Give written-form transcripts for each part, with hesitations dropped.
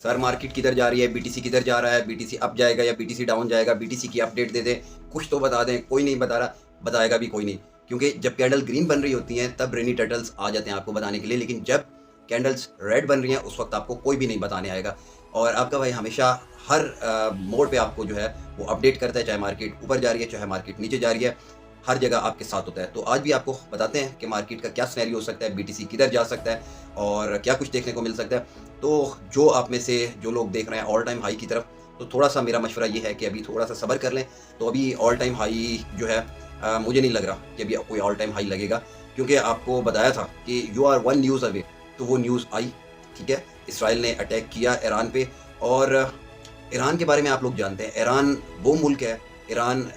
Sir market किधर जा रही है, बीटीसी किधर जा रहा है, बीटीसी अप जाएगा या बीटीसी डाउन जाएगा, बीटीसी की अपडेट दे दें, कुछ तो बता दें। कोई नहीं बता रहा, बताएगा भी कोई नहीं, क्योंकि जब कैंडल ग्रीन बन रही होती हैं तब रेनी टर्टल्स आ जाते हैं आपको बताने के लिए, लेकिन जब कैंडल्स रेड बन रही हैं उस वक्त आपको कोई भी नहीं बताने आएगा। और आपका भाई हमेशा हर मोड पे आपको जो है वो अपडेट करता है, चाहे मार्केट ऊपर जा रही है चाहे मार्केट नीचे जा रही है, हर जगह आपके साथ होता है। तो आज भी आपको बताते हैं कि मार्केट का क्या सिनेरियो हो सकता है, बीटीसी किधर जा सकता है और क्या कुछ देखने को मिल सकता है। तो जो आप में से जो लोग देख रहे हैं ऑल टाइम हाई की तरफ, तो थोड़ा सा मेरा मशवरा ये है कि अभी थोड़ा सा सब्र कर लें। तो अभी ऑल टाइम हाई जो है मुझे नहीं लग रहा कि अभी कोई ऑल टाइम हाई लगेगा, क्योंकि आपको बताया था कि you are one news away, तो वो न्यूज़ आई। ठीक है, इसराइल ने अटैक किया ईरान पे, और ईरान के बारे में आप लोग जानते हैं, ईरान वो मुल्क है, ईरान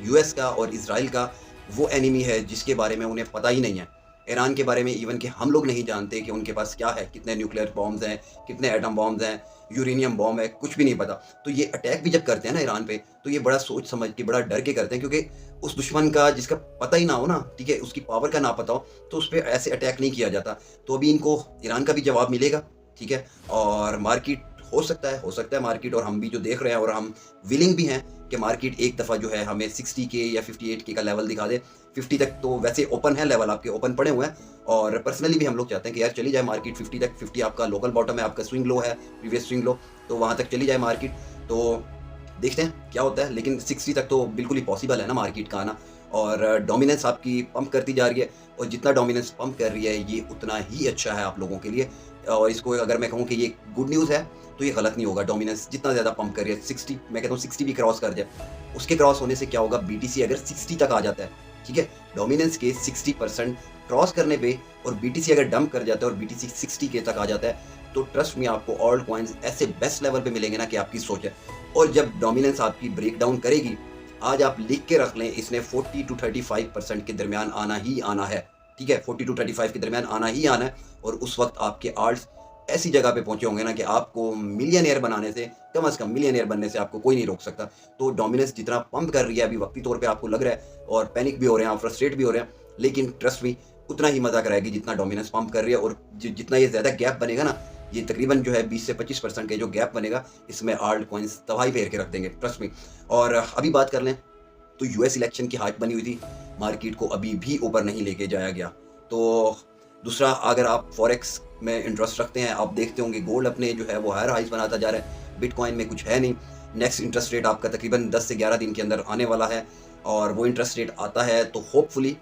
यूएस का और इसराइल का वो एनिमी है जिसके बारे में उन्हें पता ही नहीं है। ईरान के बारे में इवन कि हम लोग नहीं जानते कि उनके पास क्या है, कितने न्यूक्लियर बॉम्ब्स हैं, कितने एटम बॉम्ब्स हैं, यूरेनियम बॉम्ब है, कुछ भी नहीं पता। तो ये अटैक भी जब करते हैं ना ईरान पे, तो ये बड़ा सोच समझ के, बड़ा डर के करते हैं, क्योंकि उस दुश्मन का जिसका पता ही ना हो ना, ठीक है, उसकी पावर का ना पता हो, तो उस पर ऐसे अटैक नहीं किया जाता। तो अभी इनको ईरान का भी जवाब मिलेगा, ठीक है। और मार्केट हो सकता है मार्केट, और हम भी जो देख रहे हैं और हम विलिंग भी हैं कि मार्केट एक दफ़ा जो है हमें 60 के या 58 के का लेवल दिखा दे। 50 तक तो वैसे ओपन है, लेवल आपके ओपन पड़े हुए हैं, और पर्सनली भी हम लोग चाहते हैं कि यार चली जाए मार्केट 50 तक। 50 आपका लोकल बॉटम है, आपका स्विंग लो है, प्रीवियस स्विंग लो, तो वहाँ तक चली जाए मार्केट। तो देखते हैं क्या होता है, लेकिन 60 तक तो बिल्कुल ही पॉसिबल है ना मार्केट का आना। और डोमिनेंस आपकी पंप करती जा रही है, और जितना डोमिनेंस पंप कर रही है ये उतना ही अच्छा है आप लोगों के लिए। और इसको अगर मैं कहूँ कि ये गुड न्यूज़ है तो ये गलत नहीं होगा। डोमिनेंस जितना ज़्यादा पंप कर रही है, 60, मैं कहता हूँ 60 भी क्रॉस कर जाए, उसके क्रॉस होने से क्या होगा, बीटीसी अगर 60 तक आ जाता है, ठीक है, डोमिनेंस के 60% क्रॉस करने पे, और बीटीसी अगर डंप कर जाता है और बीटीसी 60 के तक आ जाता है, तो ट्रस्ट में आपको ऑल्ट कॉइन्स ऐसे बेस्ट लेवल पे मिलेंगे ना कि आपकी सोच है। और जब डोमिनेंस आपकी ब्रेक डाउन करेगी, आज आप लिख के रख लें, इसने 40 to 35% के दरमियान आना ही आना है, ठीक है, 40 to 35 के दरमियान आना ही आना है। और उस वक्त आपके आर्ट्स ऐसी जगह पे पहुंचे होंगे ना कि आपको मिलियनेयर बनाने से, कम से कम मिलियनेयर बनने से आपको कोई नहीं रोक सकता। तो डोमिनेंस जितना पंप कर रही है अभी वक्ती तौर पे आपको लग रहा है, और पैनिक भी हो रहे हैं, आप फ्रस्ट्रेट भी हो रहे हैं, लेकिन ट्रस्ट मी उतना ही मजा कराएगी जितना डोमिनेंस पंप कर रही है। और जितना ये ज़्यादा गैप बनेगा ना, ये तकरीबन जो है 20 से 25% के जो गैप बनेगा, इसमें आल्ट कॉइन्स तबाही फेर के रख देंगे, ट्रस्ट मी। और अभी बात कर लें तो यूएस इलेक्शन की हाइप बनी हुई थी, मार्केट को अभी भी ऊपर नहीं लेके जाया गया। तो दूसरा, अगर आप फॉरेक्स में इंटरेस्ट रखते हैं, आप देखते होंगे गोल्ड अपने जो है वो हायर हाइज बनाता जा रहा है, बिटकॉइन में कुछ है नहीं। नेक्स्ट इंटरेस्ट रेट आपका तकरीबन 10 से 11 दिन के अंदर आने वाला है, और वो इंटरेस्ट रेट आता है तो होपफुली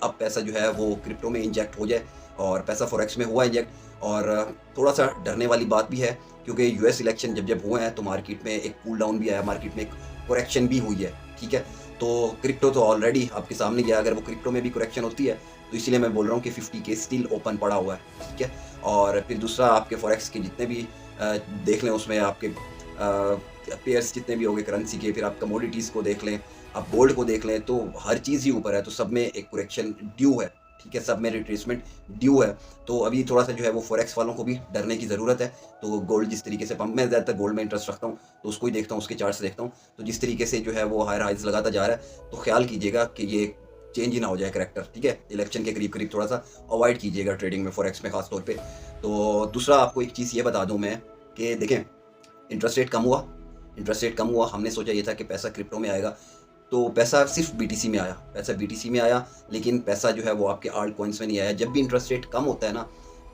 अब पैसा जो है वो क्रिप्टो में इंजेक्ट हो जाए, और पैसा फॉरेक्स में हुआ इंजेक्ट। और थोड़ा सा डरने वाली बात भी है, क्योंकि यूएस इलेक्शन जब हुए हैं तो मार्केट में एक कूल डाउन भी आया, मार्केट में एक करेक्शन भी हुई है, ठीक है। तो क्रिप्टो तो ऑलरेडी आपके सामने गया, अगर वो क्रिप्टो में भी करेक्शन होती है तो इसीलिए मैं बोल रहा हूँ कि 50 के स्टिल ओपन पड़ा हुआ है, ठीक है। और फिर दूसरा, आपके फॉरेक्स के जितने भी देख लें, उसमें आपके पेयर्स जितने भी हो गए करेंसी के, फिर आप कमोडिटीज़ को देख लें, आप गोल्ड को देख लें, तो हर चीज़ ही ऊपर है, तो सब में एक करेक्शन ड्यू है, ठीक है, सब में रिट्रेसमेंट ड्यू है। तो अभी थोड़ा सा जो है वो फॉरेक्स वालों को भी डरने की ज़रूरत है। तो गोल्ड जिस तरीके से पंप, मैं ज़्यादातर गोल्ड में इंटरेस्ट रखता हूँ, तो उसको ही देखता हूँ, उसके चार्ट्स देखता हूँ, तो जिस तरीके से जो है वो हायर हाइज लगाता जा रहा है, तो ख्याल कीजिएगा कि ये चेंज ही ना हो जाए करेक्टर, ठीक है। इलेक्शन के करीब थोड़ा सा अवॉइड कीजिएगा ट्रेडिंग में, फॉरेक्स में खास तौर पे। तो दूसरा, आपको एक चीज़ ये बता दूँ मैं कि देखें, इंटरेस्ट रेट कम हुआ, हमने सोचा ये था कि पैसा क्रिप्टो में आएगा, तो पैसा सिर्फ बीटीसी में आया, लेकिन पैसा जो है वो आपके आल्ट कॉइन्स में नहीं आया। जब भी इंटरेस्ट रेट कम होता है ना,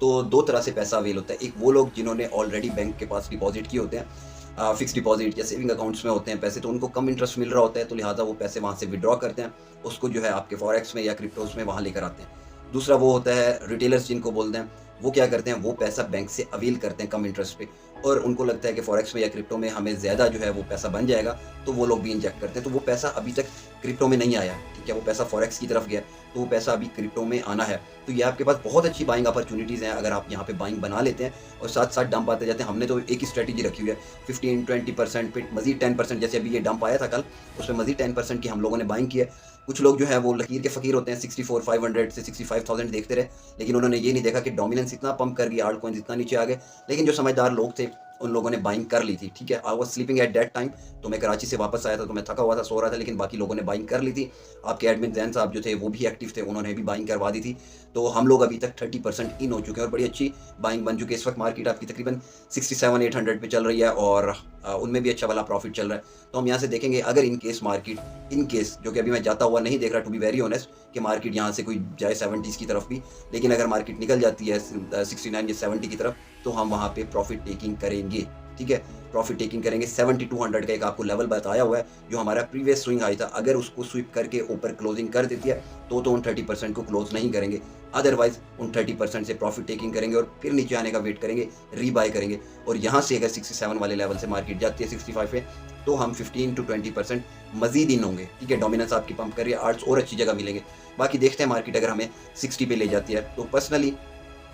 तो दो तरह से पैसा अवेल होता है। एक वो लोग जिन्होंने ऑलरेडी बैंक के पास डिपॉजिट किए होते हैं, फिक्स डिपॉजिट या सेविंग अकाउंट्स में होते हैं पैसे, तो उनको कम इंटरेस्ट मिल रहा होता है, तो लिहाजा वो पैसे वहाँ से विड्रॉ करते हैं, उसको जो है आपके फॉरेक्स में या क्रिप्टोज में वहाँ लेकर आते हैं। दूसरा वो होता है रिटेलर्स जिनको बोलते हैं, वो क्या करते हैं, वो पैसा बैंक से अवेल करते हैं कम इंटरेस्ट पे, और उनको लगता है कि फॉरेक्स में या क्रिप्टो में हमें ज़्यादा जो है वो पैसा बन जाएगा, तो वो लोग भी इंजेक्ट करते हैं। तो वो पैसा अभी तक क्रिप्टो में नहीं आया, ठीक है, वो पैसा फॉरेक्स की तरफ गया, तो वो पैसा अभी क्रिप्टो में आना है। तो ये आपके पास बहुत अच्छी बाइंग अपॉर्चुनिटीज़ हैं अगर आप यहाँ पे बाइंग बना लेते हैं, और साथ साथ डंप आते जाते हैं। हमने तो एक ही स्ट्रेटजी रखी हुई है, 15-20% फिर मजीद 10%, जैसे अभी ये डंप आया था कल, उसमें मजीद 10% की हम लोगों ने बाइंग की है। कुछ लोग जो है वो लकीर के फ़कीर होते हैं, 64,500 से 65,000 देखते रहे, लेकिन उन्होंने ये नहीं देखा कि डोमिनेंस इतना पंप कर गया, आल्ट कॉइन्स इतना नीचे आ गए। लेकिन जो समझदार लोग थे उन लोगों ने बाइंग कर ली थी, ठीक है। I was sleeping at that time, तो मैं कराची से वापस आया था, तो मैं थका हुआ था, सो रहा था, लेकिन बाकी लोगों ने बाइंग कर ली थी। आपके एडमिन जैन साहब जो थे वो भी एक्टिव थे, उन्होंने भी बाइंग करवा दी थी। तो हम लोग अभी तक 30% इन हो चुके हैं और बड़ी अच्छी बाइंग बन चुकी है। इस वक्त मार्केट आपकी तकरीबन 67-800 पे चल रही है और उनमें भी अच्छा वाला प्रॉफिट चल रहा है। तो हम यहाँ से देखेंगे, अगर in case market in case, जो कि अभी मैं जाता हुआ नहीं देख रहा टू बी वेरी ऑनेस्ट, कि मार्केट यहाँ से कोई जाए 70s की तरफ भी, लेकिन अगर मार्केट निकल जाती है 69 या 70 की तरफ, तो हम वहाँ पे प्रॉफिट टेकिंग करेंगे, ठीक है। प्रॉफिट टेकिंग करेंगे। 7200 का एक आपको लेवल बताया हुआ है, जो हमारा प्रीवियस स्विंग हाई था, अगर उसको स्वीप करके ऊपर क्लोजिंग कर देती है तो उन 30% को क्लोज नहीं करेंगे, अदरवाइज उन 30% से प्रॉफिट टेकिंग करेंगे और फिर नीचे आने का वेट करेंगे, रीबाय करेंगे। और यहाँ से अगर 67 वाले लेवल से मार्केट जाती है 65 पे, तो हम 15 to 20% मजीद इन होंगे, ठीक है। डोमिनेंस आपकी पंप कर रही है, आर्ट्स और अच्छी जगह मिलेंगे। बाकी देखते हैं मार्केट अगर हमें 60 पे ले जाती है, तो पर्सनली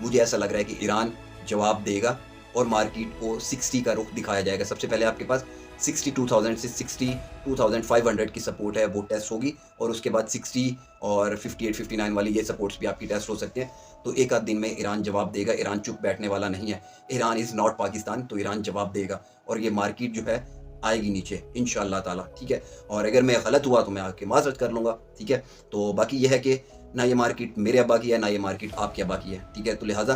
मुझे ऐसा लग रहा है कि ईरान जवाब देगा और मार्केट को 60 का रुख दिखाया जाएगा। सबसे पहले आपके पास 62,000 से 62,500 की सपोर्ट है, वो टेस्ट होगी, और उसके बाद 60 और 58-59 वाली ये सपोर्ट्स भी आपकी टेस्ट हो सकते हैं। तो एक आध दिन में ईरान जवाब देगा। ईरान चुप बैठने वाला नहीं है, ईरान इज़ नॉट पाकिस्तान, तो ईरान जवाब देगा और ये मार्केट जो है आएगी नीचे इंशाअल्लाह ताला, ठीक है। और अगर मैं गलत हुआ तो मैं आके माजरत कर लूँगा, ठीक है। तो बाकी यह है कि ना ये मार्केट मेरे अब्बा की है, ना ये मार्केट आपके अब्बा की है, ठीक है। तो लिहाजा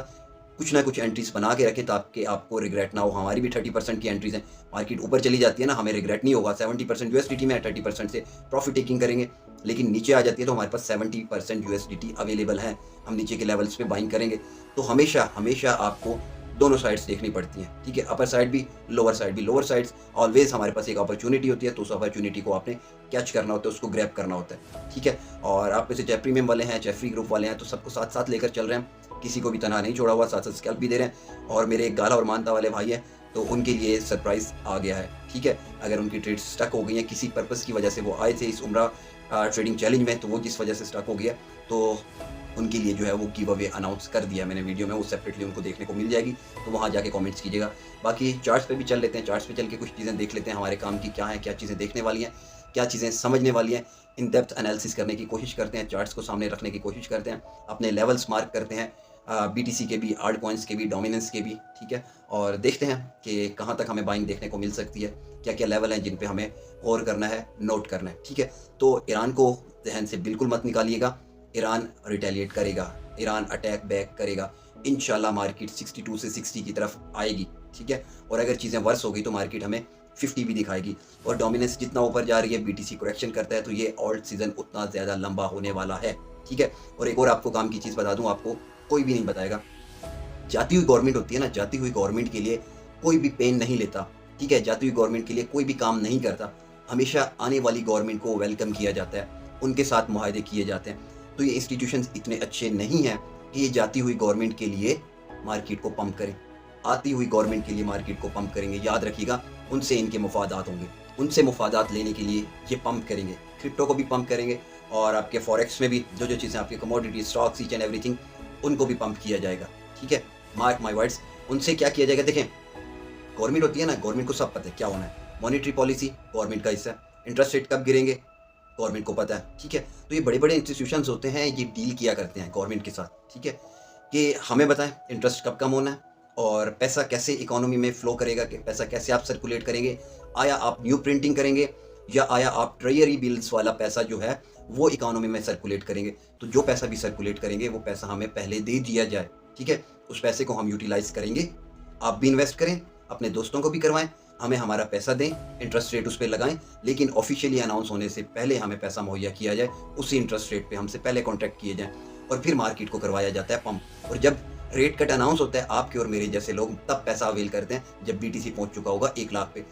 कुछ ना कुछ एंट्रीज बना के रखें ताकि आपको रिग्रेट ना हो। हमारी भी 30% की एंट्रीज हैं, मार्केट ऊपर चली जाती है ना, हमें रिग्रेट नहीं होगा। 70% यूएसडीटी में है, 30% से प्रॉफिट टेकिंग करेंगे, लेकिन नीचे आ जाती है तो हमारे पास 70% यूएसडीटी अवेलेबल है, हम नीचे के लेवल्स पे बाइंग करेंगे। तो हमेशा हमेशा आपको दोनों साइड्स देखनी पड़ती हैं, ठीक है। अपर साइड भी, लोअर साइड भी। लोअर साइड्स ऑलवेज हमारे पास एक अपॉर्चुनिटी होती है, तो उस अपॉर्चुनिटी को आपने कैच करना होता है, उसको ग्रैब करना होता है, ठीक है। और आप में से चाहे प्रीमियम वाले हैं, चाहे फ्री ग्रुप वाले हैं, तो सबको साथ साथ लेकर चल रहे हैं, किसी को भी तनहा नहीं छोड़ा हुआ, साथ साथ स्कैल्प भी दे रहे हैं। और मेरे एक गाला और मानता वाले भाई हैं, तो उनके लिए सरप्राइज़ आ गया है, ठीक है। अगर उनकी ट्रेड स्टक हो गई है किसी पर्पज़ की वजह से, वो आए थे इस उम्रा ट्रेडिंग चैलेंज में, तो वो जिस वजह से स्टक हो गया, तो उनके लिए जो है वो गिव अवे अनाउंस कर दिया मैंने वीडियो में, वो सेपरेटली उनको देखने को मिल जाएगी, तो वहाँ जाके कमेंट्स कीजिएगा। बाकी चार्ट्स पे भी चल लेते हैं, चार्ट्स पे चल के कुछ चीज़ें देख लेते हैं, हमारे काम की क्या है, क्या चीज़ें देखने वाली हैं, क्या चीज़ें समझने वाली हैं। इन डेप्थ एनालिसिस करने की कोशिश करते हैं, चार्ट्स को सामने रखने की कोशिश करते हैं, अपने लेवल्स मार्क करते हैं, BTC के भी, आल्ट कॉइन्स के भी, डोमिनेंस के भी, ठीक है। और देखते हैं कि कहाँ तक हमें बाइंग देखने को मिल सकती है, क्या क्या लेवल हैं जिन पे हमें गौर करना है, नोट करना है, ठीक है। तो ईरान को जहन से बिल्कुल मत निकालिएगा, ईरान रिटेलिएट करेगा, ईरान अटैक बैक करेगा। इंशाल्लाह मार्केट 62 से 60 की तरफ आएगी, ठीक है। और अगर चीज़ें वर्स हो गई तो मार्केट हमें 50 भी दिखाएगी। और डोमिनेंस जितना ऊपर जा रही है, BTC करेक्शन करता है, तो ये ऑल्ट सीजन उतना ज़्यादा लंबा होने वाला है, ठीक है। और एक और आपको काम की चीज़ बता दूँ, आपको कोई भी नहीं बताएगा, जाती हुई गवर्नमेंट होती है ना, जाती हुई गवर्नमेंट के लिए कोई भी पेन नहीं लेता, ठीक है। जाती हुई गवर्नमेंट के लिए कोई भी काम नहीं करता, हमेशा आने वाली गवर्नमेंट को वेलकम किया जाता है, उनके साथ मुआहदे किए जाते हैं। तो ये इंस्टीट्यूशंस इतने अच्छे नहीं हैं कि ये जाती हुई गवर्नमेंट के लिए मार्केट को पंप करें, आती हुई गवर्नमेंट के लिए मार्केट को पंप करेंगे। याद रखिएगा, उनसे इनके मुफादात होंगे, उनसे मुफादात लेने के लिए ये पंप करेंगे, क्रिप्टो को भी पंप करेंगे, और आपके फॉरेक्स में भी जो जो चीज़ें आपके commodity stocks each and everything, उनको भी पंप किया जाएगा, ठीक है। मार्क माई वर्ड्स, उनसे क्या किया जाएगा। देखें, गवर्नमेंट होती है ना, गवर्नमेंट को सब पता है क्या होना है, मॉनेटरी पॉलिसी गवर्नमेंट का हिस्सा है, इंटरेस्ट रेट कब गिरेंगे गवर्नमेंट को पता है, ठीक है। तो ये बड़े बड़े इंस्टीट्यूशंस होते हैं, ये डील किया करते हैं गवर्नमेंट के साथ, ठीक है, कि हमें बताएं इंटरेस्ट कब कम होना है और पैसा कैसे इकोनॉमी में फ़्लो करेगा, कि पैसा कैसे आप सर्कुलेट करेंगे, आया आप न्यू प्रिंटिंग करेंगे या आया आप ट्रेजरी बिल्स वाला पैसा जो है वो इकोनॉमी में सर्कुलेट करेंगे। तो जो पैसा भी सर्कुलेट करेंगे वो पैसा हमें पहले दे दिया जाए, ठीक है। उस पैसे को हम यूटिलाइज़ करेंगे, आप भी इन्वेस्ट करें, अपने दोस्तों को भी करवाएं, हमें हमारा पैसा दें, इंटरेस्ट रेट उस पर लगाएं, लेकिन ऑफिशियली अनाउंस होने से पहले हमें पैसा मुहैया किया जाए, उसी इंटरेस्ट रेट पे हमसे पहले कॉन्ट्रैक्ट किए जाएं, और फिर मार्केट को करवाया जाता है पंप। और जब रेट कट अनाउंस होता है, आपके और मेरे जैसे लोग तब पैसा अवेल करते हैं जब BTC पहुंच चुका होगा 1 लाख पे।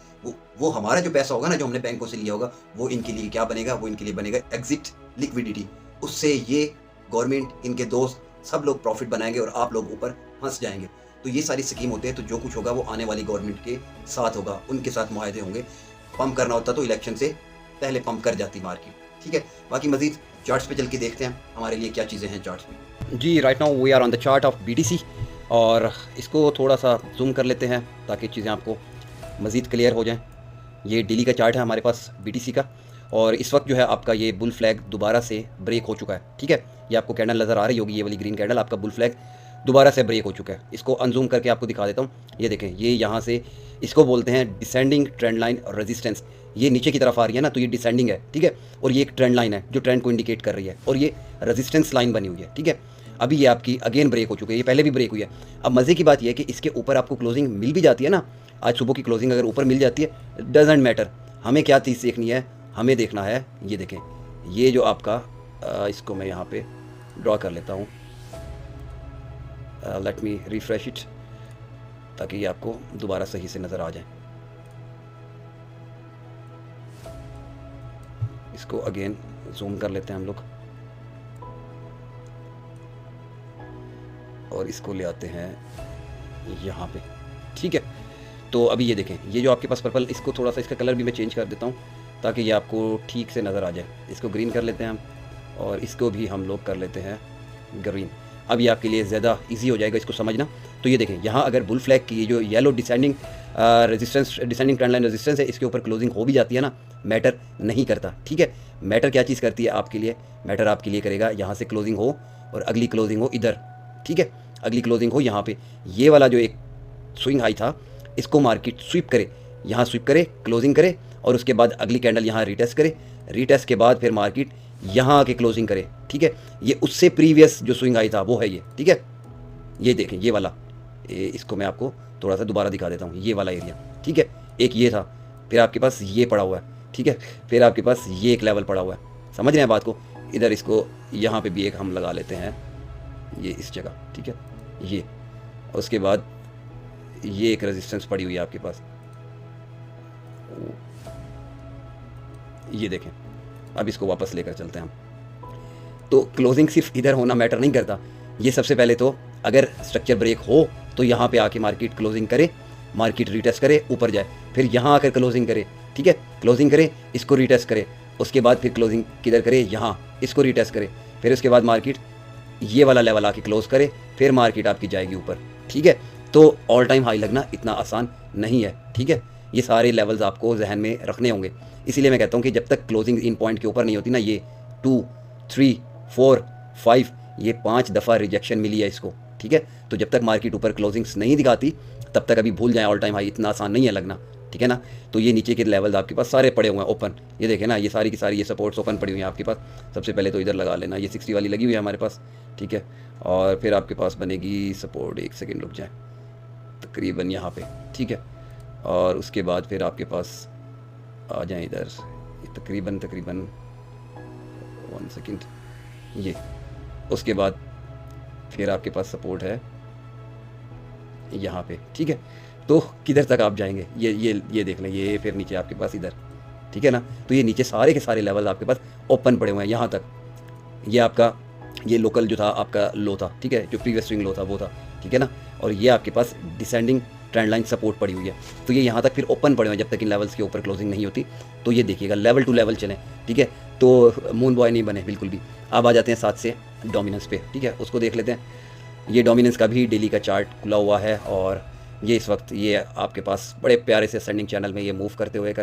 वो हमारा जो पैसा होगा ना, जो हमने बैंकों से लिया होगा, वो इनके लिए क्या बनेगा, वो इनके लिए बनेगा एग्जिट लिक्विडिटी। उससे ये गवर्नमेंट, इनके दोस्त, सब लोग प्रॉफिट बनाएंगे और आप लोग ऊपर फंस जाएंगे। तो ये सारी स्कीम होते हैं। तो जो कुछ होगा वो आने वाली गवर्नमेंट के साथ होगा, उनके साथ मुआहदे होंगे। पंप करना होता तो इलेक्शन से पहले पंप कर जाती मार्केट, ठीक है। बाकी मजीद चार्ट्स पे चल के देखते हैं हमारे लिए क्या चीज़ें हैं चार्ट्स में। जी, right now we are on the chart of BTC, और इसको थोड़ा सा जूम कर लेते हैं ताकि चीज़ें आपको मज़ीद क्लियर हो जाएं। ये डेली का चार्ट है हमारे पास BTC का, और इस वक्त जो है आपका ये बुल फ्लैग दोबारा से ब्रेक हो चुका है, ठीक है। ये आपको कैंडल नज़र आ रही होगी, ये वाली ग्रीन कैंडल आपका बुल फ्लैग दोबारा से ब्रेक हो चुका है। इसको अनजूम करके आपको दिखा देता हूँ। ये देखें, ये यहाँ से इसको बोलते हैं डिसेंडिंग ट्रेंड लाइन रेजिस्टेंस। ये नीचे की तरफ आ रही है ना, तो ये डिसेंडिंग है, ठीक है। और ये एक ट्रेंड लाइन है जो ट्रेंड को इंडिकेट कर रही है, और ये रेजिस्टेंस लाइन बनी हुई है, ठीक है। अभी ये आपकी अगेन ब्रेक हो चुकी है, ये पहले भी ब्रेक हुई है। अब मज़े की बात ये है कि इसके ऊपर आपको क्लोजिंग मिल भी जाती है ना, आज सुबह की क्लोजिंग अगर ऊपर मिल जाती है, डजेंट मैटर, हमें क्या चीज़ देखनी है, हमें देखना है, ये देखें, ये जो आपका इसको मैं यहाँ पे ड्रॉ कर लेता हूँ, लेट मी रिफ्रेश इट, ताकि ये आपको दोबारा सही से नज़र आ जाए। इसको अगेन जूम कर लेते हैं हम लोग, और इसको ले आते हैं यहाँ पे, ठीक है। तो अभी ये देखें, ये जो आपके पास पर्पल, इसको थोड़ा सा इसका कलर भी मैं चेंज कर देता हूँ ताकि ये आपको ठीक से नज़र आ जाए। इसको ग्रीन कर लेते हैं हम, और इसको भी हम लोग कर लेते हैं ग्रीन। अब ये आपके लिए ज़्यादा इजी हो जाएगा इसको समझना। तो ये देखें, यहाँ अगर बुल फ्लैग की जो yellow descending resistance, descending trend line resistance है, इसके ऊपर क्लोजिंग हो भी जाती है ना, मैटर नहीं करता, ठीक है। मैटर क्या चीज़ करती है आपके लिए, मैटर आपके लिए करेगा यहाँ से क्लोजिंग हो और अगली क्लोजिंग हो इधर, ठीक है। अगली क्लोजिंग हो यहाँ पे, ये वाला जो एक स्विंग हाई था, इसको मार्केट स्वीप करे, यहाँ स्वीप करे, क्लोजिंग करे, और उसके बाद अगली कैंडल यहाँ रिटेस्ट करे, रिटेस्ट के बाद फिर मार्केट यहाँ आके क्लोजिंग करे, ठीक है। ये उससे प्रीवियस जो स्विंग हाई था वो है ये, ठीक है। ये देखें, ये वाला, इसको मैं आपको थोड़ा सा दोबारा दिखा देता हूँ, ये वाला एरिया, ठीक है। एक ये था, फिर आपके पास ये पड़ा हुआ है, ठीक है, फिर आपके पास ये एक लेवल पड़ा हुआ है, समझ रहे हैं बात को। इधर इसको यहाँ पे भी एक हम लगा लेते हैं, ये इस जगह, ठीक है, ये। उसके बाद ये एक रेजिस्टेंस पड़ी हुई है आपके पास, ये देखें। अब इसको वापस लेकर चलते हैं हम। तो क्लोजिंग सिर्फ इधर होना मैटर नहीं करता, ये सबसे पहले तो अगर स्ट्रक्चर ब्रेक हो तो यहाँ पे आके मार्केट क्लोजिंग करे, मार्केट रिटेस्ट करे, ऊपर जाए, फिर यहाँ आकर क्लोजिंग करे, ठीक है, क्लोजिंग करे, इसको रिटेस्ट करे, उसके बाद फिर क्लोजिंग किधर करे, यहाँ, इसको रिटेस्ट करे, फिर उसके बाद मार्केट ये वाला लेवल आके क्लोज करे, फिर मार्केट आपकी जाएगी ऊपर, ठीक है। तो ऑल टाइम हाई लगना इतना आसान नहीं है, ठीक है। ये सारे लेवल्स आपको जहन में रखने होंगे। इसीलिए मैं कहता हूँ कि जब तक क्लोजिंग इन पॉइंट के ऊपर नहीं होती ना, ये 2, 3, 4, 5, ये 5 दफ़ा रिजेक्शन मिली है इसको, ठीक है। तो जब तक मार्केट ऊपर क्लोजिंग्स नहीं दिखाती तब तक अभी भूल जाएं, ऑल टाइम हाई इतना आसान नहीं है लगना, ठीक है ना। तो ये नीचे के लेवल्स आपके पास सारे पड़े हुए हैं ओपन, ये देखें ना, ये सारी की सारी ये सपोर्ट्स ओपन पड़ी हुई हैं आपके पास। सबसे पहले तो इधर लगा लेना, ये 60 वाली लगी हुई है हमारे पास, ठीक है। और फिर आपके पास बनेगी सपोर्ट, एक सेकेंड रुक जाए, तकरीबन यहाँ पे, ठीक है। और उसके बाद फिर आपके पास आ जाएं इधर, तकरीबन 1 सेकेंड, ये। उसके बाद फिर आपके पास सपोर्ट है यहाँ पे, ठीक है। तो किधर तक आप जाएंगे, ये देख लें, ये फिर नीचे आपके पास इधर, ठीक है ना। तो ये नीचे सारे के सारे लेवल आपके पास ओपन पड़े हुए हैं यहाँ तक। ये आपका ये लोकल जो था आपका लो था, ठीक है, जो प्रीवियस स्विंग लो था वो था, ठीक है ना। और ये आपके पास डिसेंडिंग ट्रेंड लाइन सपोर्ट पड़ी हुई है, तो ये यहाँ तक फिर ओपन पड़े हुए हैं जब तक इन लेवल्स के ऊपर क्लोजिंग नहीं होती। तो ये देखिएगा लेवल टू लेवल चलें, ठीक है। तो मून बॉय नहीं बने बिल्कुल भी। अब आ जाते हैं साथ से डोमिनेंस पे, ठीक है, उसको देख लेते हैं। ये डोमिनेंस का भी डेली का चार्ट खुला हुआ है, और ये इस वक्त ये आपके पास बड़े प्यारे से असेंडिंग चैनल में ये मूव करते हुए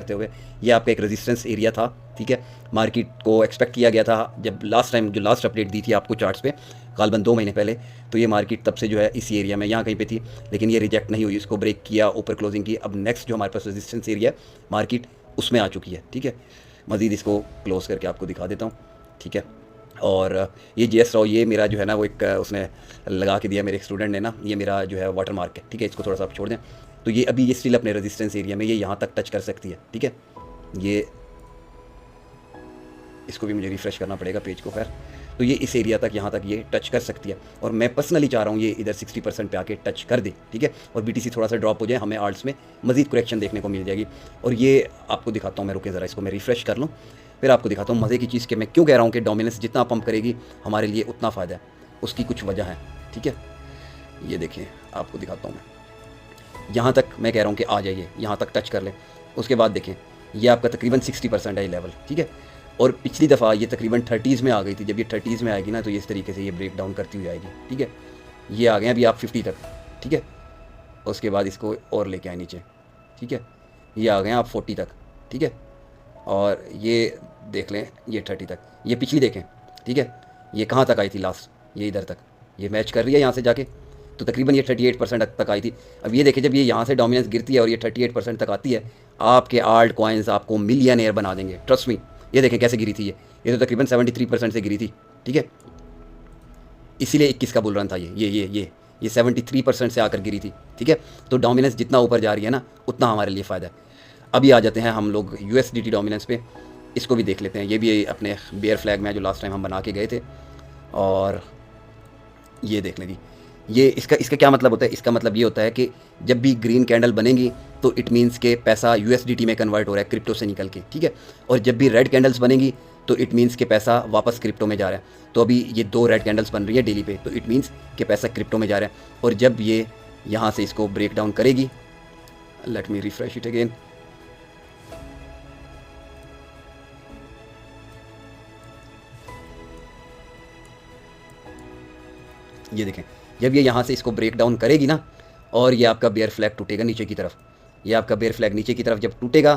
ये आपका एक रेजिस्टेंस एरिया था, ठीक है। मार्केट को एक्सपेक्ट किया गया था, जब लास्ट टाइम जो लास्ट अपडेट दी थी आपको चार्ट्स पे गालबन 2 महीने पहले, तो ये मार्केट तब से जो है इसी एरिया में यहाँ कहीं पे थी, लेकिन ये रिजेक्ट नहीं हुई, इसको ब्रेक किया, ऊपर क्लोजिंग की। अब नेक्स्ट जो हमारे पास रेजिस्टेंस एरिया मार्केट उसमें आ चुकी है, ठीक है। मज़ीद इसको क्लोज करके आपको दिखा देता हूँ, ठीक है। और ये JS राव, ये मेरा जो है ना वो एक उसने लगा के दिया मेरे एक स्टूडेंट ने ना, ये मेरा जो है वाटर मार्क है, ठीक है। इसको थोड़ा सा आप छोड़ दें, तो ये अभी ये स्टिल अपने रेजिस्टेंस एरिया में ये यहाँ तक टच कर सकती है, ठीक है। ये इसको भी मुझे रिफ़्रेश करना पड़ेगा पेज को, खैर। तो ये इस एरिया तक यहाँ तक ये टच कर सकती है, और मैं पर्सनली चाह रहा हूँ ये इधर 60% पे आके टच कर दे, ठीक है। और BTC थोड़ा सा ड्रॉप हो जाए, हमें आल्ट्स में मज़ीद करेक्शन देखने को मिल जाएगी। और ये आपको दिखाता हूँ मैं, रुके ज़रा, इसको मैं रिफ़्रेश कर लूँ, फिर आपको दिखाता हूँ मज़े की चीज़ कि मैं क्यों कह रहा हूँ कि डोमिनेंस जितना पंप करेगी हमारे लिए उतना फ़ायदा है, उसकी कुछ वजह है, ठीक है। ये देखिए, आपको दिखाता हूँ मैं, यहाँ तक मैं कह रहा हूँ कि आ जाइए, यहाँ तक टच कर लें। उसके बाद देखें, ये आपका तकरीबन 60% है ये लेवल, ठीक है। और पिछली दफ़ा ये तकरीबन 30s में आ गई थी, जब ये 30s में आएगी ना तो ये इस तरीके से ये ब्रेक डाउन करती हुई आएगी, ठीक है। ये आ गए अभी आप 50 तक, ठीक है। उसके बाद इसको और लेके आए नीचे, ठीक है। ये आ गए आप 40 तक, ठीक है। और ये देख लें, ये 30 तक, ये पिछली देखें, ठीक है। ये कहाँ तक आई थी लास्ट, ये इधर तक, ये मैच कर रही है यहाँ से जाके, तो तकरीबन ये 38% तक आई थी। अब ये देखिए जब ये यहाँ से डोमिनेंस गिरती है और ये 38% तक आती है, आपके आल्ट कॉइन्स आपको मिलियनेयर बना देंगे, ट्रस्ट मी। ये देखें कैसे गिरी थी, ये तो तकरीबन 73% से गिरी थी, ठीक है। इसीलिए 21 का बुल रन था ये 73% से आकर गिरी थी, ठीक है। तो डोमिनेंस जितना ऊपर जा रही है ना, उतना हमारे लिए फ़ायदा है। अभी आ जाते हैं हम लोग USDT डोमिनेंस पे, इसको भी देख लेते हैं। ये भी अपने बेयर फ्लैग में जो लास्ट टाइम हम बना के गए थे, और ये देख लें जी। ये इसका क्या मतलब होता है? इसका मतलब ये होता है कि जब भी ग्रीन कैंडल बनेगी तो इट मीन्स के पैसा USDT में कन्वर्ट हो रहा है क्रिप्टो से निकल के, ठीक है। और जब भी रेड कैंडल्स बनेगी तो इट मीन्स के पैसा वापस क्रिप्टो में जा रहा है। तो अभी ये 2 रेड कैंडल्स बन रही है डेली पे, तो इट मीन्स के पैसा क्रिप्टो में जा रहा है। और जब ये यहाँ से इसको ब्रेक डाउन करेगी, let me refresh it again, ये देखें जब ये यहाँ से इसको ब्रेक डाउन करेगी ना, और ये आपका बेयर फ्लैग टूटेगा नीचे की तरफ, ये आपका बेयर फ्लैग नीचे की तरफ जब टूटेगा,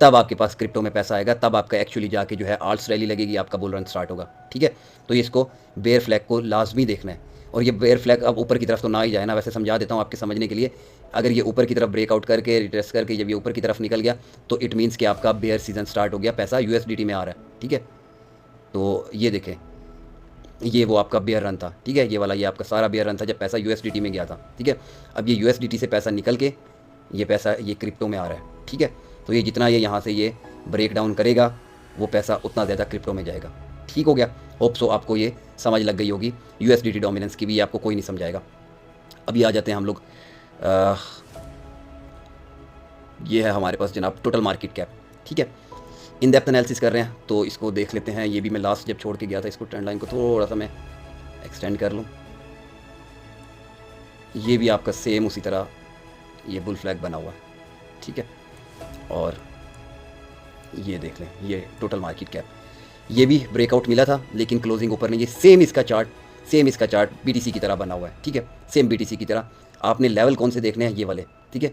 तब आपके पास क्रिप्टो में पैसा आएगा, तब आपका एक्चुअली जाके जो है आल्ट्स रैली लगेगी, आपका बुल रन स्टार्ट होगा, ठीक है। तो ये इसको बेयर फ्लैग को लाजमी देखना है। और ये बेयर फ्लैग अब ऊपर की तरफ तो ना ही जाए ना, वैसे समझा देता हूँ आपके समझने के लिए। अगर ये ऊपर की तरफ ब्रेकआउट करके रिट्रेस करके जब ये ऊपर की तरफ निकल गया, तो इट मीन्स कि आपका बेयर सीजन स्टार्ट हो गया, पैसा USDT में आ रहा है, ठीक है। तो ये देखें, ये वो आपका बेयर रन था, ठीक है। ये वाला ये आपका सारा बेयर रन था जब पैसा USDT में गया था, ठीक है। अब ये USDT से पैसा निकल के ये पैसा ये क्रिप्टो में आ रहा है, ठीक है। तो ये जितना ये यहाँ से ये ब्रेक डाउन करेगा, वो पैसा उतना ज़्यादा क्रिप्टो में जाएगा, ठीक हो गया। होप सो आपको ये समझ लग गई होगी। USDT डोमिनेंस की भी आपको कोई नहीं समझाएगा। अभी आ जाते हैं हम लोग, ये है हमारे पास जनाब टोटल मार्केट कैप, ठीक है। इन डेप्थ एनालिसिस कर रहे हैं तो इसको देख लेते हैं। ये भी मैं लास्ट जब छोड़ के गया था, इसको ट्रेंड लाइन को थोड़ा सा मैं एक्सटेंड कर लूँ। ये भी आपका सेम उसी तरह ये बुल फ्लैग बना हुआ है, ठीक है। और ये देख लें, ये टोटल मार्केट कैप, ये भी ब्रेकआउट मिला था लेकिन क्लोजिंग ऊपर नहीं। ये सेम इसका चार्ट BTC की तरह बना हुआ है, ठीक है। सेम BTC की तरह। आपने लेवल कौन से देखने हैं? ये वाले, ठीक है।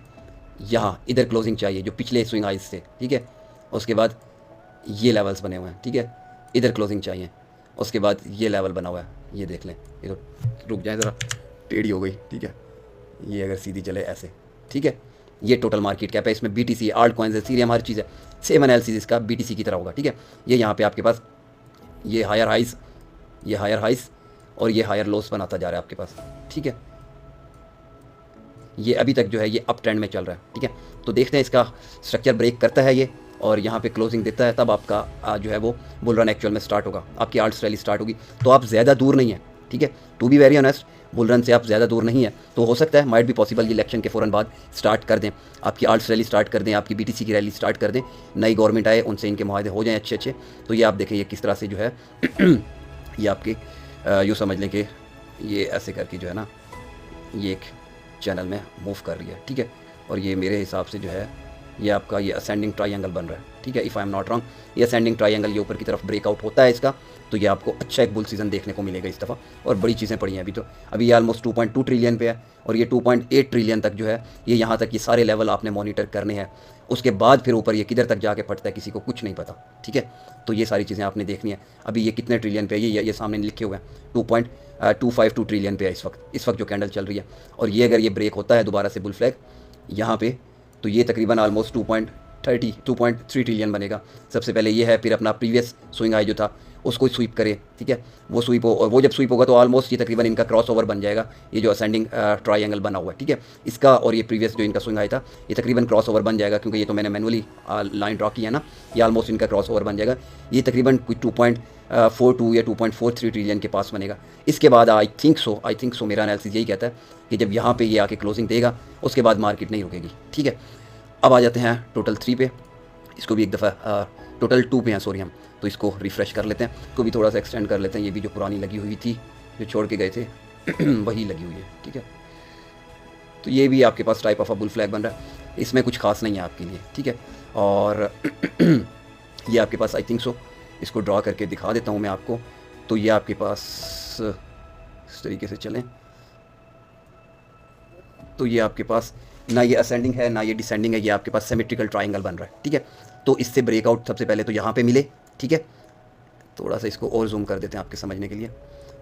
यहाँ इधर क्लोजिंग चाहिए जो पिछले स्विंग हाइज से, ठीक है। उसके बाद ये लेवल्स बने हुए हैं, ठीक है। इधर क्लोजिंग चाहिए, उसके बाद ये लेवल बना हुआ है, ये देख लें। ये तो रुक जाए ज़रा, टेढ़ी हो गई, ठीक है। ये अगर सीधी चले ऐसे, ठीक है। ये टोटल मार्केट कैप है, इसमें BTC, आल्ट कॉइन्स, सीरियम, हर चीज़ है। सेम एनालिसिस इसका BTC की तरह होगा, ठीक है। ये यहाँ पे आपके पास ये हायर हाइस और ये हायर लोस बनाता जा रहा है आपके पास, ठीक है। ये अभी तक जो है ये अप ट्रेंड में चल रहा है, ठीक है। तो देखते हैं इसका स्ट्रक्चर ब्रेक करता है ये, और यहाँ पे क्लोजिंग देता है, तब आपका जो है वो बुल रन एक्चुअल में स्टार्ट होगा, आपकी आल्ट्स रैली स्टार्ट होगी। तो आप ज़्यादा दूर नहीं है, ठीक है। To be very honest, bull run से आप ज़्यादा दूर नहीं है। तो हो सकता है, माइट भी पॉसिबल, ये इलेक्शन के फ़ौरन बाद स्टार्ट कर दें, आपकी आल्ट्स रैली स्टार्ट कर दें, आपकी BTC की रैली स्टार्ट कर दें, नई गवर्नमेंट आए, उनसे इनके मुआहदे हो जाएँ अच्छे। तो ये आप देखें ये किस तरह से जो है ये आपके यूँ समझ लें कि ये ऐसे करके जो है ना, ये एक चैनल में मूव कर रही है, ठीक है। और ये मेरे हिसाब से जो है ये आपका ये असेंडिंग ट्रायंगल बन रहा है, ठीक है। If I am not wrong, ये असेंडिंग ट्रायंगल ये ऊपर की तरफ ब्रेकआउट होता है इसका, तो ये आपको अच्छा एक बुल सीज़न देखने को मिलेगा इस दफ़ा। और बड़ी चीज़ें पड़ी हैं अभी तो। अभी ये ऑलमोस्ट 2.2 ट्रिलियन पे है, और ये 2.8 ट्रिलियन तक जो है ये यहाँ तक ये सारे लेवल आपने मॉनिटर करने हैं। उसके बाद फिर ऊपर ये किधर तक जाके फटता है किसी को कुछ नहीं पता, ठीक है। तो ये सारी चीज़ें आपने देखनी है। अभी ये कितने ट्रिलियन पे है, ये सामने लिखे हुए हैं 2.252 ट्रिलियन पे है इस वक्त जो कैंडल चल रही है। और ये अगर ये ब्रेक होता है दोबारा से बुल फ्लैग यहाँ पे, तो ये तकरीबन ऑलमोस्ट 2.3 ट्रिलियन बनेगा। सबसे पहले ये है, फिर अपना प्रीवियस स्विंग हाई जो था उसको स्वीप करे, ठीक है। वो स्वीप हो, और वो जब स्वीप होगा तो ऑलमोस्ट ये तकरीबन इनका क्रॉस ओवर बन जाएगा, ये जो असेंडिंग ट्रायंगल बना हुआ है, ठीक है। इसका और ये प्रीवियस जो इनका स्विंग हाई था, ये तकरीबन क्रॉस ओवर बन जाएगा, क्योंकि ये तो मैंने मैनुअली लाइन ड्रॉ की है ना। ये ऑलमोस्ट इनका क्रॉस ओवर बन जाएगा, ये तकरीबन 2.42 या 2.43 ट्रिलियन के पास बनेगा। इसके बाद आई थिंक सो मेरा एनालिसिस यही कहता है कि जब यहाँ पे ये आके क्लोजिंग देगा, उसके बाद मार्केट नहीं रुकेगी, ठीक है। अब आ जाते हैं टोटल 3 पे, इसको भी एक दफ़ा टोटल 2 पे हैं, सॉरी हम, तो इसको रिफ़्रेश कर लेते हैं, इसको भी थोड़ा सा एक्सटेंड कर लेते हैं। ये भी जो पुरानी लगी हुई थी, जो छोड़ के गए थे वही लगी हुई है, ठीक है। तो ये भी आपके पास टाइप ऑफ बुल फ्लैग बन रहा है, इसमें कुछ खास नहीं है आपके लिए, ठीक है। और ये आपके पास आई थिंक सो, इसको ड्रॉ करके दिखा देता हूँ मैं आपको। तो ये आपके पास इस तरीके से चलें, तो ये आपके पास ना ये असेंडिंग है ना ये डिसेंडिंग है, ये आपके पास सिमेट्रिकल ट्रायंगल बन रहा है, ठीक है। तो इससे ब्रेकआउट सबसे पहले तो यहाँ पे मिले, ठीक है। थोड़ा सा इसको और जूम कर देते हैं आपके समझने के लिए।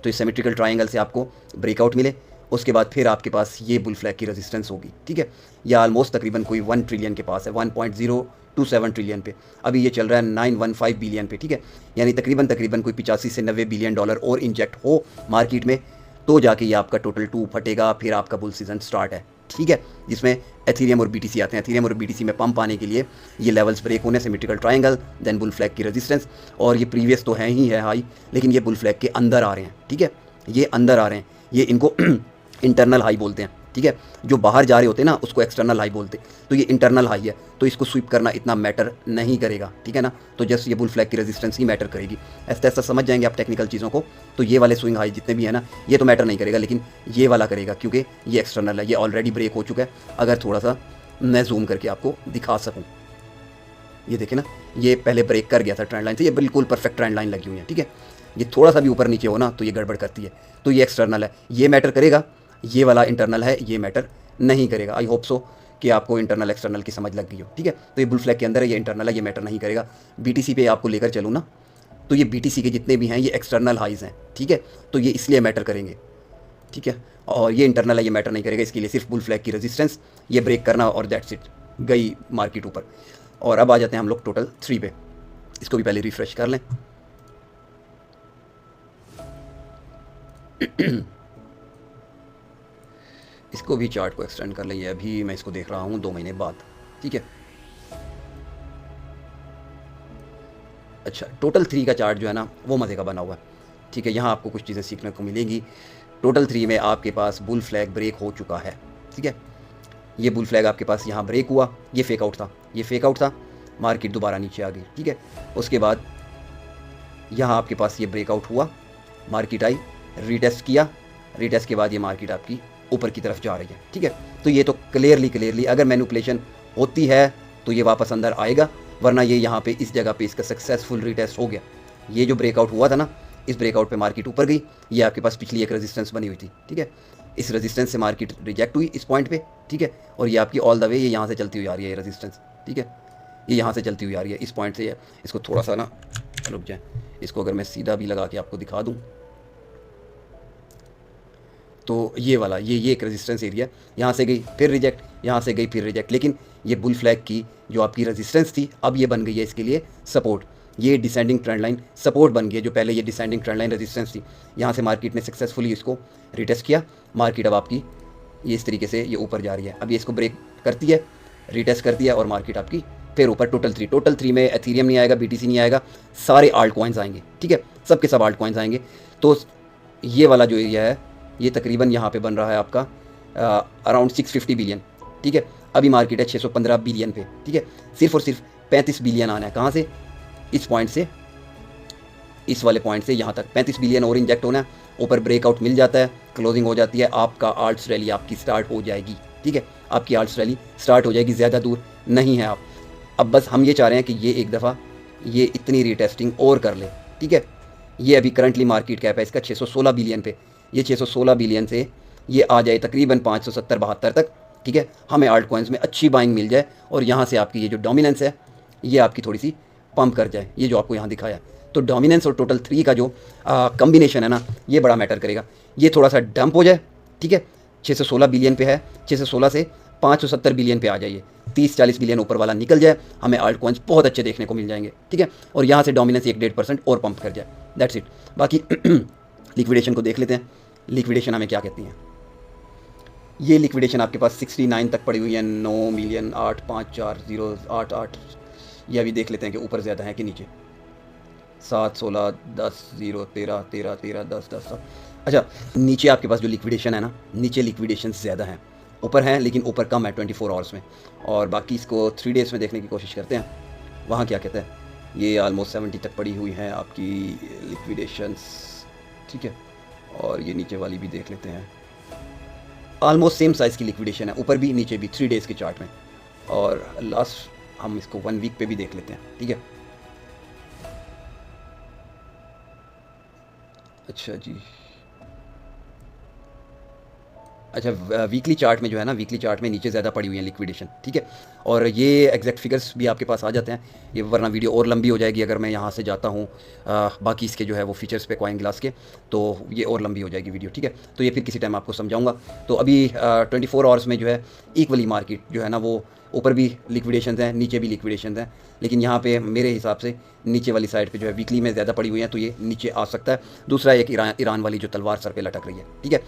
तो इस सिमेट्रिकल ट्रायंगल से आपको ब्रेकआउट मिले, उसके बाद फिर आपके पास ये बुल फ्लैग की रेजिस्टेंस होगी, ठीक है। ये ऑलमोस्ट तकरीबन कोई 1 ट्रिलियन के पास है, 1.027 ट्रिलियन पे। अभी ये चल रहा है 915 बिलियन पे, ठीक है। यानी तकरीबन तकरीबन कोई 85 से 90 बिलियन डॉलर और इंजेक्ट हो मार्केट में, तो जाके ये आपका टोटल 2 फटेगा, फिर आपका बुल सीजन स्टार्ट है, ठीक है। जिसमें एथेरियम और बीटीसी आते हैं। एथेरियम और बीटीसी में पंप आने के लिए ये लेवल्स ब्रेक होने, symmetrical triangle, then bull flag की रेजिस्टेंस, और ये प्रीवियस तो है ही है हाई, लेकिन ये बुल फ्लैग के अंदर आ रहे हैं, ठीक है। ये अंदर आ रहे हैं, ये इनको इंटरनल हाई बोलते हैं, ठीक है। जो बाहर जा रहे होते हैं ना उसको एक्सटर्नल हाई बोलते हैं, तो ये इंटरनल हाई है, तो इसको स्वीप करना इतना मैटर नहीं करेगा, ठीक है ना। तो जस्ट ये बुल फ्लैग की रेजिस्टेंस ही मैटर करेगी। ऐसा ऐसा समझ जाएंगे आप टेक्निकल चीज़ों को, तो ये वाले स्विंग हाई जितने भी है ना, ये तो मैटर नहीं करेगा, लेकिन ये वाला करेगा, क्योंकि ये एक्सटर्नल है, ये ऑलरेडी ब्रेक हो चुका है। अगर थोड़ा सा मैं जूम करके आपको दिखा सकूँ, ये देखें ना, ये पहले ब्रेक कर गया था ट्रेंड लाइन से, ये बिल्कुल परफेक्ट ट्रेंड लाइन लगी हुई है, ठीक है। ये थोड़ा सा भी ऊपर नीचे हो ना तो ये गड़बड़ करती है, तो ये एक्सटर्नल है, ये मैटर करेगा। ये वाला इंटरनल है, ये मैटर नहीं करेगा। आई होप सो कि आपको इंटरनल एक्सटर्नल की समझ लग गई हो, ठीक है। तो ये बुल फ्लैग के अंदर है, ये इंटरनल है, ये मैटर नहीं करेगा। बीटीसी पे आपको लेकर चलूँ ना, तो ये बीटीसी के जितने भी हैं ये एक्सटर्नल हाइज हैं, ठीक है, तो ये इसलिए मैटर करेंगे, ठीक है। और ये इंटरनल है, ये मैटर नहीं करेगा, इसके लिए सिर्फ बुल फ्लैग की रेजिस्टेंस, ये ब्रेक करना और दैट्स इट, गई मार्केट ऊपर। और अब आ जाते हैं हम लोग टोटल 3 पे, इसको भी पहले रिफ्रेश कर लें। इसको भी चार्ट को एक्सटेंड कर लें, अभी मैं इसको देख रहा हूँ 2 महीने बाद, ठीक है। अच्छा, टोटल 3 का चार्ट जो है ना वो मज़े का बना हुआ है, ठीक है। यहाँ आपको कुछ चीज़ें सीखने को मिलेंगी। टोटल 3 में आपके पास बुल फ्लैग ब्रेक हो चुका है, ठीक है। ये बुल फ्लैग आपके पास यहाँ ब्रेक हुआ, ये फेक आउट था, ये फेक आउट था, मार्केट दोबारा नीचे आ गई, ठीक है। उसके बाद यहाँ आपके पास ये ब्रेकआउट हुआ, मार्केट आई, रीटेस्ट किया, रीटेस्ट के बाद ये मार्केट आपकी ऊपर की तरफ जा रही है, ठीक है। तो ये तो क्लियरली अगर मैनिपुलेशन होती है तो ये वापस अंदर आएगा, वरना ये यहाँ पे इस जगह पे इसका सक्सेसफुल रीटेस्ट हो गया। ये जो ब्रेकआउट हुआ था ना, इस ब्रेकआउट पे मार्केट ऊपर गई, ये आपके पास पिछली एक रेजिस्टेंस बनी हुई थी, ठीक है। इस रेजिस्टेंस से मार्केट रिजेक्ट हुई इस पॉइंट पे, ठीक है। और ये आपकी ऑल द वे ये यहाँ से चलती हुई आ रही है, ये रेजिस्टेंस, ठीक है, ये यहाँ से चलती हुई आ रही है इस पॉइंट से। इसको थोड़ा सा ना रुक जाए, इसको अगर मैं सीधा भी लगा के आपको दिखा दूँ तो ये वाला ये एक रेजिस्टेंस एरिया, यहाँ से गई फिर रिजेक्ट, यहाँ से गई फिर रिजेक्ट, लेकिन ये बुल फ्लैग की जो आपकी रेजिस्टेंस थी अब ये बन गई है इसके लिए सपोर्ट। ये डिसेंडिंग ट्रेंड लाइन सपोर्ट बन गई है, जो पहले ये डिसेंडिंग ट्रेंड लाइन रेजिस्टेंस थी। यहाँ से मार्केट ने सक्सेसफुली इसको रिटेस्ट किया, मार्केट अब आपकी ये इस तरीके से ये ऊपर जा रही है। अब ये इसको ब्रेक करती है, रिटेस्ट करती है और मार्केट आपकी फिर ऊपर। टोटल थ्री में एथेरियम नहीं आएगा, बीटीसी नहीं आएगा, सारे आल्ट कॉइन्स आएंगे, ठीक है, सब के सब आल्ट कॉइन्स आएंगे। तो ये वाला जो एरिया है ये तकरीबन यहाँ पे बन रहा है आपका अराउंड 650 बिलियन, ठीक है। अभी मार्केट है 615 बिलियन पे, ठीक है। सिर्फ और सिर्फ 35 बिलियन आना है, कहाँ से, इस पॉइंट से, इस वाले पॉइंट से यहाँ तक 35 बिलियन और इंजेक्ट होना है। ऊपर ब्रेकआउट मिल जाता है, क्लोजिंग हो जाती है, आपका आल्ट्स रैली आपकी स्टार्ट हो जाएगी, ठीक है। आपकी आल्ट्स रैली स्टार्ट हो जाएगी, ज़्यादा दूर नहीं है आप। अब बस हम ये चाह रहे हैं कि ये एक दफ़ा ये इतनी रीटेस्टिंग और कर ले, ठीक है। ये अभी करंटली मार्केट कैप है इसका 616 बिलियन पे, ये 616 बिलियन से ये आ जाए तकरीबन 570-72 तक, ठीक है। हमें आल्ट कॉइन्स में अच्छी बाइंग मिल जाए और यहाँ से आपकी ये जो डोमिनेंस है ये आपकी थोड़ी सी पंप कर जाए, ये जो आपको यहाँ दिखाया। तो डोमिनेंस और टोटल 3 का जो कम्बिनेशन है ना ये बड़ा मैटर करेगा। ये थोड़ा सा डंप हो जाए, ठीक है, 616 बिलियन पे है, 616 से 570 बिलियन पे आ जाइए, 30-40 बिलियन ऊपर वाला निकल जाए, हमें आल्ट कॉइन्स बहुत अच्छे देखने को मिल जाएंगे, ठीक है। और यहाँ से डोमिनेंस 1-1.5% और पंप कर जाए, दैट्स इट। बाकी लिक्विडेशन को देख लेते हैं, लिक्विडेशन हमें क्या कहती हैं। ये लिक्विडेशन आपके पास 69 तक पड़ी हुई है, 9 मिलियन 8540888। ये अभी देख लेते हैं कि ऊपर ज़्यादा है कि नीचे, 7 16 10 0 13 13 13 10 10 7। अच्छा, नीचे आपके पास जो लिक्विडेशन है ना, नीचे लिक्विडेशन ज़्यादा हैं, ऊपर हैं लेकिन ऊपर कम है 24 आवर्स में। और बाकी इसको 3 डेज़ में देखने की कोशिश करते हैं, वहाँ क्या कहते हैं। ये ऑलमोस्ट 70 तक पड़ी हुई हैं आपकी लिक्विडेशंस, ठीक है। और ये नीचे वाली भी देख लेते हैं, ऑलमोस्ट सेम साइज़ की लिक्विडेशन है, ऊपर भी नीचे भी 3 डेज़ के चार्ट में। और लास्ट हम इसको 1 वीक पे भी देख लेते हैं, ठीक है। अच्छा जी, अच्छा, वीकली चार्ट में जो है ना, वीकली चार्ट में नीचे ज़्यादा पड़ी हुई है लिक्विडेशन, ठीक है। और ये एग्जैक्ट फिगर्स भी आपके पास आ जाते हैं, ये वरना वीडियो और लंबी हो जाएगी अगर मैं यहाँ से जाता हूँ बाकी इसके जो है वो फीचर्स पे कॉइन ग्लास के, तो ये और लंबी हो जाएगी वीडियो, ठीक है। तो ये फिर किसी टाइम आपको समझाऊंगा। तो अभी 24 आवर्स में जो है इक्वली मार्केट जो है ना वो ऊपर भी लिक्विडेशन हैं, नीचे भी लिक्विडेशन हैं, लेकिन यहाँ पे मेरे हिसाब से नीचे वाली साइड पे जो है वीकली में ज़्यादा पड़ी हुई है, तो ये नीचे आ सकता है। दूसरा एक ईरान वाली जो तलवार सर पे लटक रही है, ठीक है।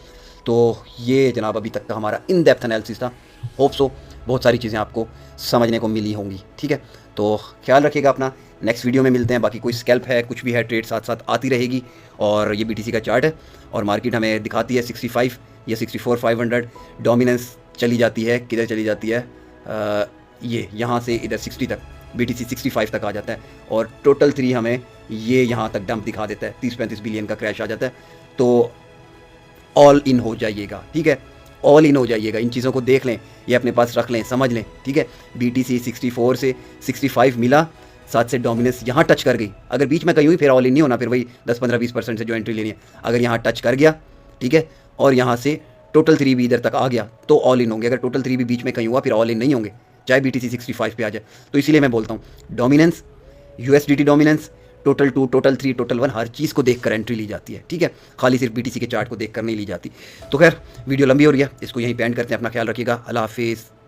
तो ये जनाब अभी तक का हमारा इन डेप्थ एनालिसिस था। होप सो बहुत सारी चीज़ें आपको समझने को मिली होंगी, ठीक है। तो ख्याल रखिएगा अपना, नेक्स्ट वीडियो में मिलते हैं। बाकी कोई स्कैल्प है, कुछ भी है, ट्रेड साथ साथ आती रहेगी। और ये BTC का चार्ट है और मार्केट हमें दिखाती है 65 या 64,500 डोमिनेंस चली जाती है। किधर चली जाती है? ये यहाँ से इधर 60 तक, BTC 65 तक आ जाता है और टोटल 3 हमें ये यहाँ तक डंप दिखा देता है। 30-35 बिलियन का क्रैश आ जाता है। तो ऑल इन हो जाइएगा, ठीक है, ऑल इन हो जाइएगा। इन चीज़ों को देख लें, ये अपने पास रख लें, समझ लें, ठीक है। BTC 64 से 65 मिला, साथ से डोमिनेंस यहाँ टच कर गई। अगर बीच में कहीं हुई फिर ऑल इन नहीं होना, फिर वही 10-15-20% से जो एंट्री लेनी है। अगर यहाँ टच कर गया, ठीक है, और यहाँ से टोटल 3 भी इधर तक आ गया तो ऑल इन होंगे। अगर टोटल 3 भी बीच में कहीं हुआ फिर ऑल इन नहीं होंगे, चाहे BTC 65 पे आ जाए। तो इसीलिए मैं बोलता हूँ dominance, USDT dominance, total 2, total 3, total 1, हर चीज़ को देखकर एंट्री ली जाती है, ठीक है। खाली सिर्फ BTC के चार्ट को देखकर नहीं ली जाती। तो खैर वीडियो लंबी हो रही है, इसको यहीं पे एंड करते हैं। अपना ख्याल रखिएगा। अल्लाह हाफिज़।